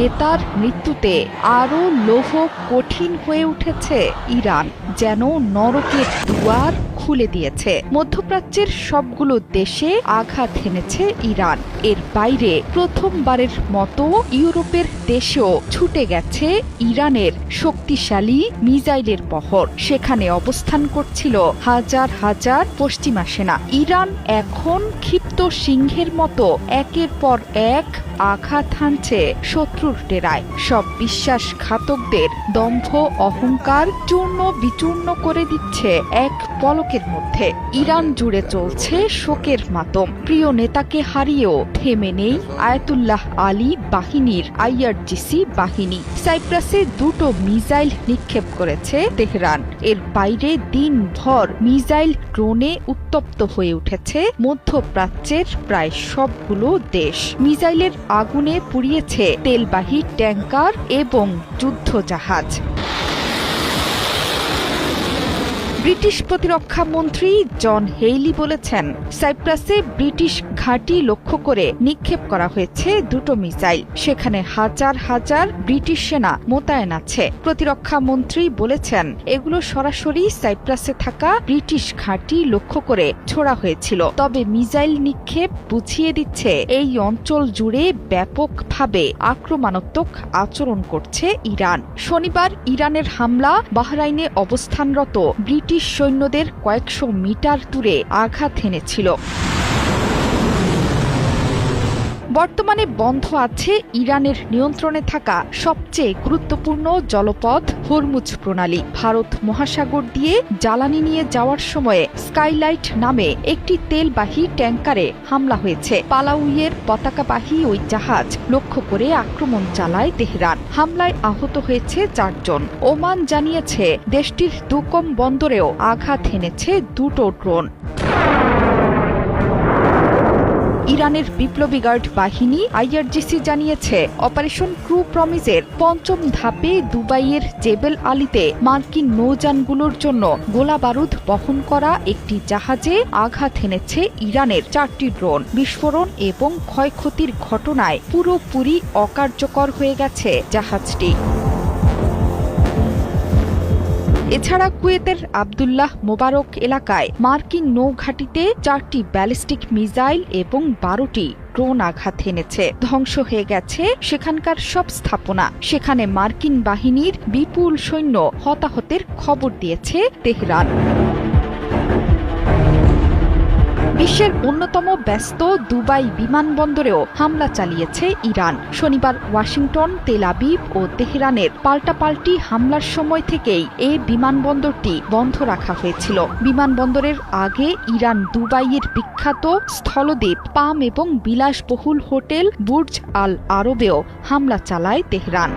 নেতার মৃত্যুতে আরও লৌহ কঠিন হয়ে উঠেছে ইরান, যেন নরকের দুয়ার খুলে দিয়েছে। মধ্যপ্রাচ্যের সবগুলো দেশে আঘাত হেনেছে ইরান। এর বাইরে প্রথমবারের মতো ইউরোপের দেশেও ছুটে গেছে ইরানের শক্তিশালী মিসাইলের বহর। সেখানে অবস্থান করছিল হাজার হাজার পশ্চিমা সেনা। ইরান এখন ক্ষিপ্ত সিংহের মতো একের পর এক আঘাত হানছে শত্রুর ডেরায়। সব বিশ্বাসঘাতকদের দম্ভ অহংকার চূর্ণ বিচূর্ণ করে দিচ্ছে এক পলকের মধ্যে। ইরান জুড়ে চলছে শোকের মাতম। প্রিয় নেতাকে হারিয়েও থেমে নেই আয়াতুল্লাহ আলী বাহিনীর আইআরজিসি বাহিনী। সাইপ্রাসে 2টো মিসাইল নিক্ষেপ করেছে তেহরান। এর বাইরে দিনভর মিসাইল ড্রোনে উত্তপ্ত হয়ে উঠেছে মধ্যপ্রাচ্যের প্রায় সবগুলো দেশ। মিসাইলের আগুনে পুড়িয়েছে তেলবাহী ট্যাঙ্কার এবং যুদ্ধজাহাজ। ব্রিটিশ প্রতিরক্ষা মন্ত্রী জন হেইলি বলেছেন, সাইপ্রাসে ব্রিটিশ ঘাঁটি লক্ষ্য করে নিক্ষেপ করা হয়েছে 2টো মিসাইল। সেখানে হাজার হাজার ব্রিটিশ সেনা মোতায়েন আছে। প্রতিরক্ষা মন্ত্রী বলেছেন, এগুলো সরাসরি সাইপ্রাসে থাকা ব্রিটিশ ঘাঁটি লক্ষ্য করে ছোড়া হয়েছিল। তবে মিসাইল নিক্ষেপ বুঝিয়ে দিচ্ছে এই অঞ্চল জুড়ে ব্যাপকভাবে আক্রমণাত্মক আচরণ করছে ইরান। শনিবার ইরানের হামলা বাহরাইনে অবস্থানরত ব্রিটিশ সৈন্যদের কয়েকশো মিটার দূরে আঘাত হেনেছিল। বর্তমানে বন্ধ আছে ইরানের নিয়ন্ত্রণে থাকা সবচেয়ে গুরুত্বপূর্ণ জলপথ হরমুজ প্রণালী। ভারত মহাসাগর দিয়ে জ্বালানি নিয়ে যাওয়ার সময়ে স্কাইলাইট নামে একটি তেলবাহী ট্যাঙ্কারে হামলা হয়েছে। পালাউইয়ের পতাকাবাহী ওই জাহাজ লক্ষ্য করে আক্রমণ চালায় তেহরান। হামলায় আহত হয়েছে 4 জন। ওমান জানিয়েছে দেশটির দুকম বন্দরেও আঘাত হেনেছে 2টো ড্রোন। ইরানের বিপ্লবী গার্ড বাহিনী আইআরজিসি জানিয়েছে, অপারেশন ট্রু প্রমিসের 5ম ধাপে দুবাইয়ের জেবেল আলীতে মার্কিন নৌযানগুলোর জন্য গোলাবারুদ বহন করা একটি জাহাজে আঘাত হেনেছে ইরানের 4টি ড্রোন। বিস্ফোরণ এবং ক্ষয়ক্ষতির ঘটনায় পুরোপুরি অকার্যকর হয়ে গেছে জাহাজটি। এছাড়া কুয়েতের আবদুল্লাহ মোবারক এলাকায় মার্কিন নৌঘাঁটিতে 4টি ব্যালিস্টিক মিসাইল এবং 12টি ড্রোন আঘাত হেনেছে। ধ্বংস হয়ে গেছে সেখানকার সব স্থাপনা। সেখানে মার্কিন বাহিনীর বিপুল সৈন্য হতাহতের খবর দিয়েছে তেহরান। বিশ্বের অন্যতম ব্যস্ত দুবাই বিমানবন্দরেও হামলা চালিয়েছে ইরান। শনিবার ওয়াশিংটন, তেল আবিব ও তেহরানের পাল্টাপাল্টি হামলার সময় থেকেই এই বিমানবন্দরটি বন্ধ রাখা হয়েছিল। বিমানবন্দরের আগে ইরান দুবাইয়ের বিখ্যাত স্থলদ্বীপ পাম এবং বিলাসবহুল হোটেল বুর্জ আল আরবেও হামলা চালায় তেহরান।